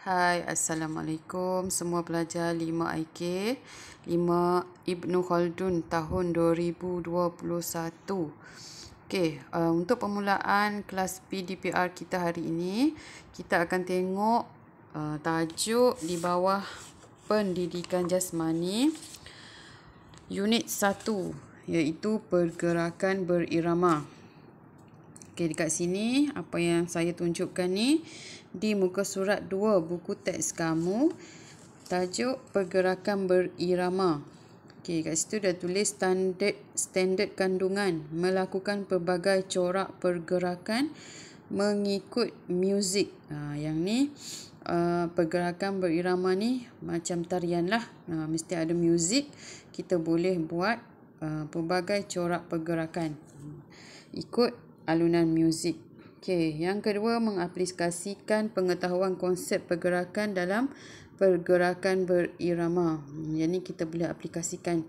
Hai, Assalamualaikum semua pelajar 5IK 5 Ibnu Khaldun tahun 2021. Okey, untuk permulaan kelas PDPR kita hari ini, kita akan tengok tajuk di bawah pendidikan jasmani unit 1 iaitu pergerakan berirama. Okey, dekat sini apa yang saya tunjukkan ni di muka surat 2 buku teks kamu, tajuk pergerakan berirama. Okey, kat situ dah tulis standard kandungan, melakukan pelbagai corak pergerakan mengikut muzik. Yang ni pergerakan berirama ni macam tarian lah. Mesti ada muzik, kita boleh buat pelbagai corak pergerakan ikut alunan muzik. Okey, yang kedua, mengaplikasikan pengetahuan konsep pergerakan dalam pergerakan berirama. Yang ni kita boleh aplikasikan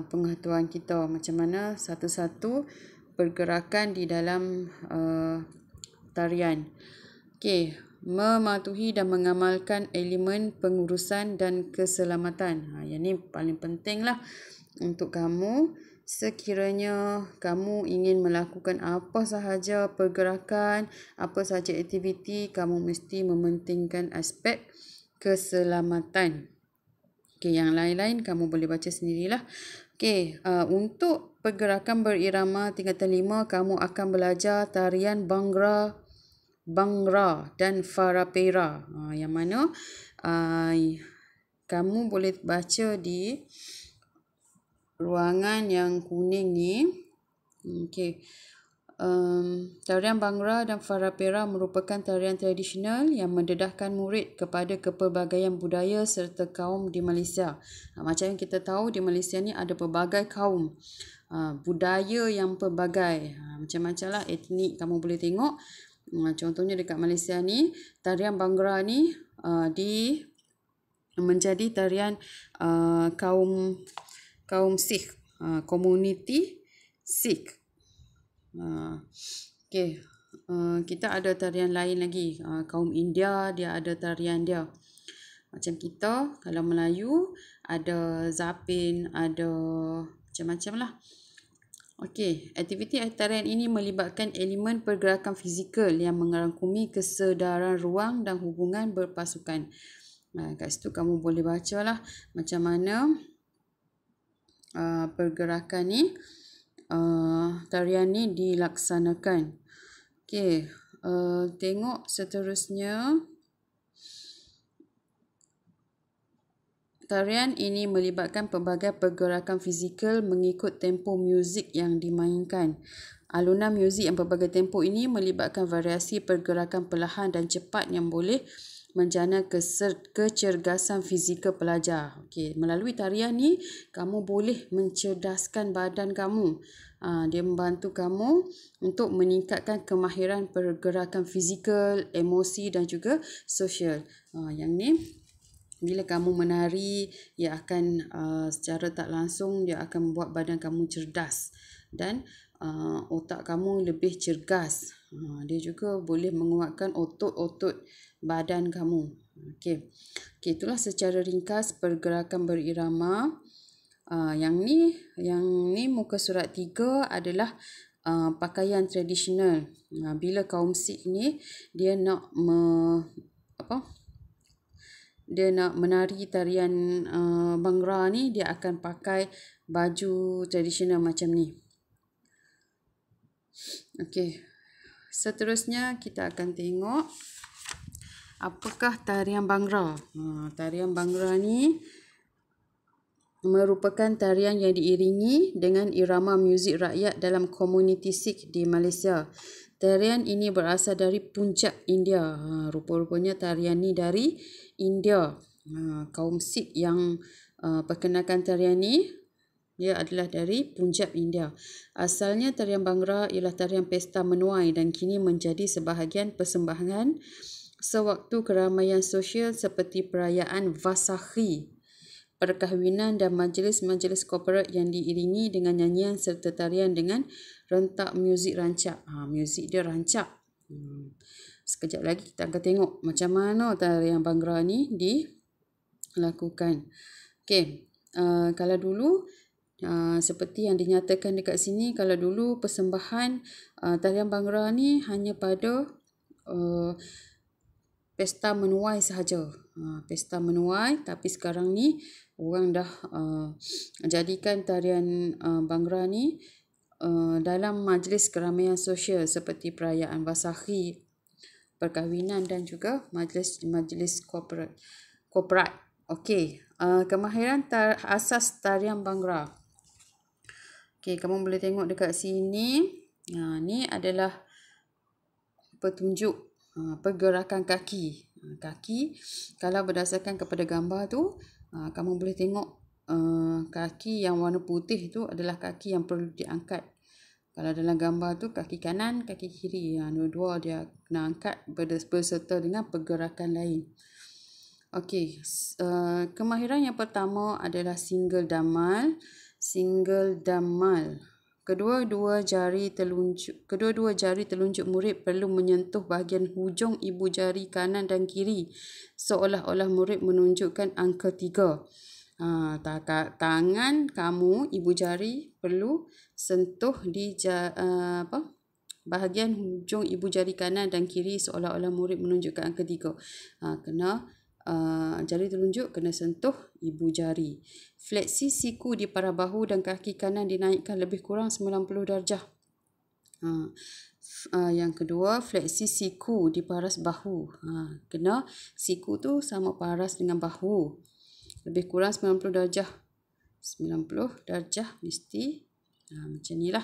pengetahuan kita macam mana satu-satu pergerakan di dalam tarian. Okey, mematuhi dan mengamalkan elemen pengurusan dan keselamatan. Yang ni paling penting lah untuk kamu. Sekiranya kamu ingin melakukan apa sahaja pergerakan, apa sahaja aktiviti, kamu mesti mementingkan aspek keselamatan. Okey, yang lain-lain kamu boleh baca sendirilah. Okey, untuk pergerakan berirama tingkatan 5, kamu akan belajar tarian Bhangra dan Farapera. Yang mana kamu boleh baca di ruangan yang kuning ni. Okey. Tarian Bhangra dan Farapera merupakan tarian tradisional yang mendedahkan murid kepada kepelbagaian budaya serta kaum di Malaysia. Macam yang kita tahu, di Malaysia ni ada pelbagai kaum, budaya yang pelbagai, macam-macam lah etnik kamu boleh tengok. Contohnya dekat Malaysia ni, tarian Bhangra ni menjadi tarian kaum Sikh, komuniti Sikh. Okey, kita ada tarian lain lagi, kaum India dia ada tarian dia. Macam kita kalau Melayu ada Zapin, ada macam-macam lah. Okey, aktiviti tarian ini melibatkan elemen pergerakan fizikal yang merangkumi kesedaran ruang dan hubungan berpasukan. Kat situ kamu boleh baca lah macam mana pergerakan ni, tarian ni dilaksanakan. Okey, tengok seterusnya. Tarian ini melibatkan pelbagai pergerakan fizikal mengikut tempo muzik yang dimainkan. Alunan muzik yang pelbagai tempo ini melibatkan variasi pergerakan perlahan dan cepat yang boleh menjana kecergasan fizikal pelajar. Okey, melalui tarian ni kamu boleh mencerdaskan badan kamu. Dia membantu kamu untuk meningkatkan kemahiran pergerakan fizikal, emosi dan juga sosial. Yang ni bila kamu menari, ia akan secara tak langsung dia akan membuat badan kamu cerdas dan otak kamu lebih cergas. Dia juga boleh menguatkan otot-otot badan kamu. Okey, itulah secara ringkas pergerakan berirama. Yang ni muka surat 3 adalah pakaian tradisional. Bila kaum Sikh ni dia nak menari tarian Bhangra ni, dia akan pakai baju tradisional macam ni. Okey, seterusnya kita akan tengok apakah tarian Bhangra. Tarian Bhangra ni merupakan tarian yang diiringi dengan irama muzik rakyat dalam komuniti Sikh di Malaysia. Tarian ini berasal dari Punjab, India. Rupa-rupanya tarian ni dari India. Kaum Sikh yang perkenalkan tarian ni dia adalah dari Punjab, India. Asalnya tarian Bhangra ialah tarian pesta menuai dan kini menjadi sebahagian persembahan sewaktu keramaian sosial seperti perayaan Vaisakhi, perkahwinan dan majlis-majlis korporat yang diiringi dengan nyanyian serta tarian dengan rentak muzik rancak. Muzik dia rancak. Sekejap lagi kita akan tengok macam mana tarian Bhangra ni dilakukan. Okey, kalau dulu seperti yang dinyatakan dekat sini, kalau dulu persembahan tarian Bhangra ni hanya pada pesta menuai sahaja. Pesta menuai, tapi sekarang ni orang dah jadikan tarian Bhangra ni dalam majlis keramaian sosial seperti perayaan Basahi, perkahwinan dan juga majlis korporat. Okey, kemahiran asas tarian Bhangra. Okey, kamu boleh tengok dekat sini. Ni adalah petunjuk pergerakan kaki. Kaki, kalau berdasarkan kepada gambar tu, kamu boleh tengok kaki yang warna putih tu adalah kaki yang perlu diangkat. Kalau dalam gambar tu kaki kanan, kaki kiri, dua-dua dia kena angkat berserta dengan pergerakan lain. Okey, kemahiran yang pertama adalah single damal. Single damal. Kedua-dua jari telunjuk murid perlu menyentuh bahagian hujung ibu jari kanan dan kiri seolah-olah murid menunjukkan angka 3. Tangan kamu, ibu jari perlu sentuh di bahagian hujung ibu jari kanan dan kiri seolah-olah murid menunjukkan angka 3. Jari telunjuk kena sentuh ibu jari. Fleksi siku di parah bahu dan kaki kanan dinaikkan lebih kurang 90 darjah. Yang kedua, fleksi siku di paras bahu. Kena siku tu sama paras dengan bahu. Lebih kurang 90 darjah. 90 darjah mesti macam ni lah.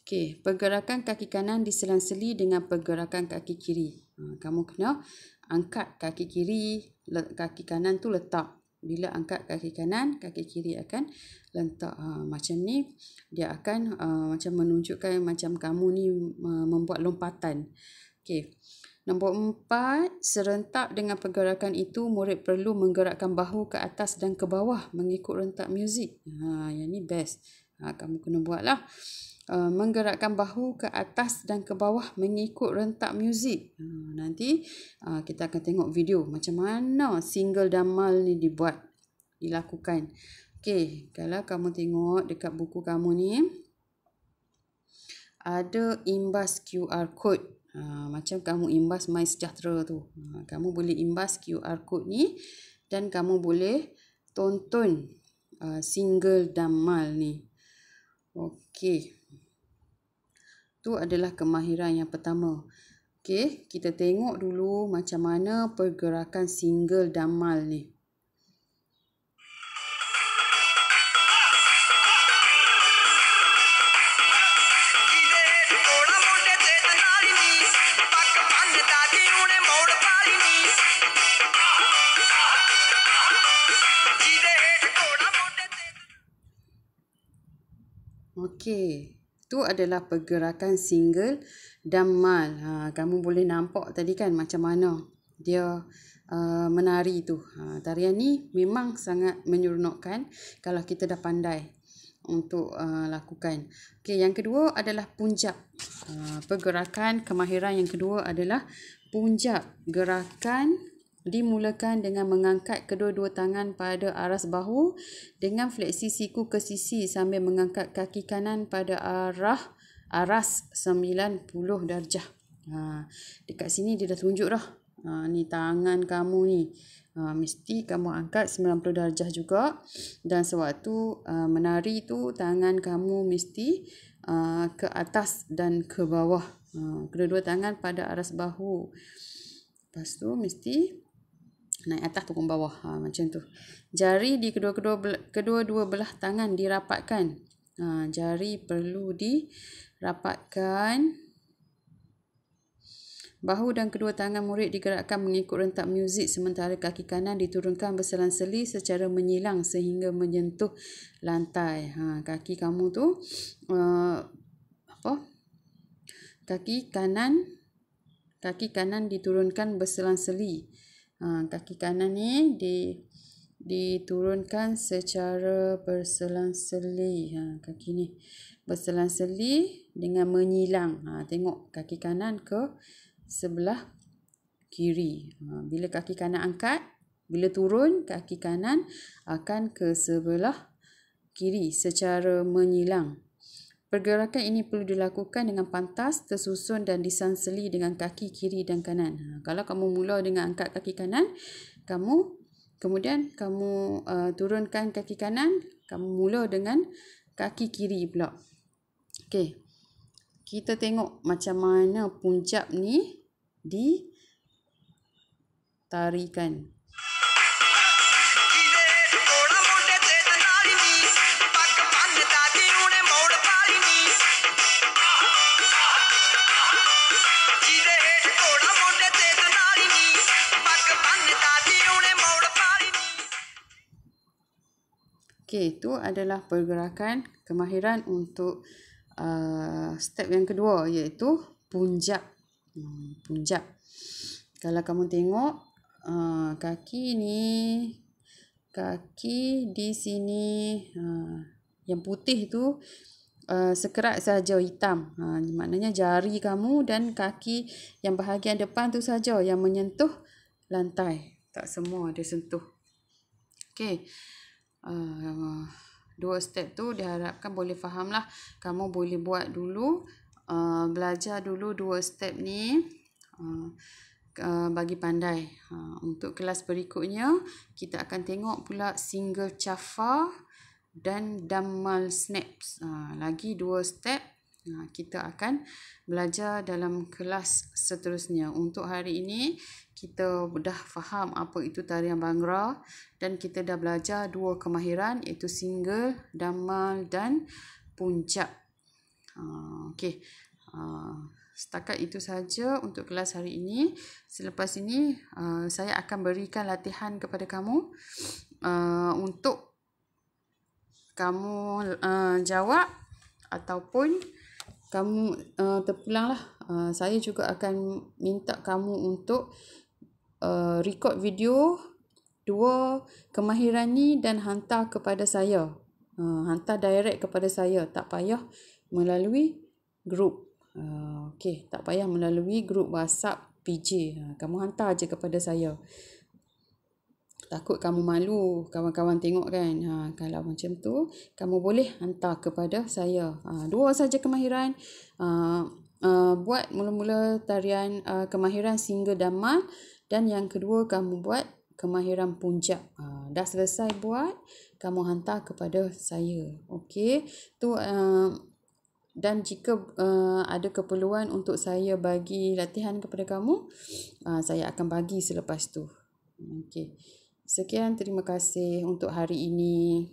Okey, pergerakan kaki kanan diselang-seli dengan pergerakan kaki kiri. Kamu kena angkat kaki kiri, kaki kanan tu letak. Bila angkat kaki kanan, kaki kiri akan letak. Macam ni, dia akan macam menunjukkan macam kamu ni membuat lompatan. Okey. Nombor 4, serentak dengan pergerakan itu, murid perlu menggerakkan bahu ke atas dan ke bawah mengikut rentak muzik. Yang ni best. Kamu kena buatlah. Menggerakkan bahu ke atas dan ke bawah mengikut rentak muzik. Nanti kita akan tengok video macam mana single damal ni dilakukan. Okey, kalau kamu tengok dekat buku kamu ni, ada imbas QR code. Macam kamu imbas MySejahtera tu. Kamu boleh imbas QR code ni dan kamu boleh tonton single damal ni. Okey. Tu adalah kemahiran yang pertama. Okey, kita tengok dulu macam mana pergerakan single damal ni. Okey, tu adalah pergerakan single damal. Kamu boleh nampak tadi kan macam mana dia menari tu. Tarian ni memang sangat menyeronokkan kalau kita dah pandai untuk lakukan. Okey, yang kedua adalah punjab. Pergerakan kemahiran yang kedua adalah punjab. Gerakan dimulakan dengan mengangkat kedua-dua tangan pada aras bahu dengan fleksi siku ke sisi sambil mengangkat kaki kanan pada aras 90 darjah. Dekat sini dia dah tunjuk dah. Ni tangan kamu ni. Mesti kamu angkat 90 darjah juga. Dan sewaktu menari tu tangan kamu mesti ke atas dan ke bawah. Kedua-dua tangan pada aras bahu. Lepas tu mesti naik atas turun bawah. Macam tu. Jari di kedua-dua belah tangan dirapatkan. Jari perlu dirapatkan. Bahu dan kedua tangan murid digerakkan mengikut rentak muzik sementara kaki kanan diturunkan berselang-seli secara menyilang sehingga menyentuh lantai. Kaki kamu tu kaki kanan diturunkan berselang-seli. Kaki kanan ni diturunkan secara berselang-seli. Kaki ni berselang-seli dengan menyilang. Tengok kaki kanan ke sebelah kiri. Bila kaki kanan angkat, bila turun, kaki kanan akan ke sebelah kiri secara menyilang. Pergerakan ini perlu dilakukan dengan pantas, tersusun dan disanseli dengan kaki kiri dan kanan. Kalau kamu mula dengan angkat kaki kanan, kemudian kamu turunkan kaki kanan, kamu mula dengan kaki kiri pula. Okey. Kita tengok macam mana punjab ni ditarikan. Okey, itu adalah pergerakan kemahiran untuk step yang kedua, iaitu punjab. Punjab. Kalau kamu tengok kaki di sini yang putih tu sekerat saja hitam. Maknanya jari kamu dan kaki yang bahagian depan tu saja yang menyentuh lantai. Tak semua ada sentuh. Okey. 2 step tu diharapkan boleh faham lah. Kamu boleh buat dulu, belajar dulu 2 step ni bagi pandai. Untuk kelas berikutnya, kita akan tengok pula single chafa dan dammal snaps. Lagi 2 step kita akan belajar dalam kelas seterusnya. Untuk hari ini, kita dah faham apa itu tarian Bhangra dan kita dah belajar 2 kemahiran, iaitu single, dammal dan punjab. Okey. Setakat itu saja untuk kelas hari ini. Selepas ini, saya akan berikan latihan kepada kamu untuk kamu jawab ataupun kamu terpulanglah. Saya juga akan minta kamu untuk record video 2 kemahiran ni dan hantar kepada saya. Hantar direct kepada saya. Tak payah melalui grup. Okey, tak payah melalui grup WhatsApp PJ. Kamu hantar je kepada saya. Takut kamu malu kawan-kawan tengok kan. Kalau macam tu, kamu boleh hantar kepada saya. 2 saja kemahiran. Buat mula-mula tarian kemahiran single dammal dan yang kedua kamu buat kemahiran punjab. Dah selesai buat, kamu hantar kepada saya. Okey. Tu dan jika ada keperluan untuk saya bagi latihan kepada kamu, saya akan bagi selepas tu. Okey. Sekian, terima kasih untuk hari ini.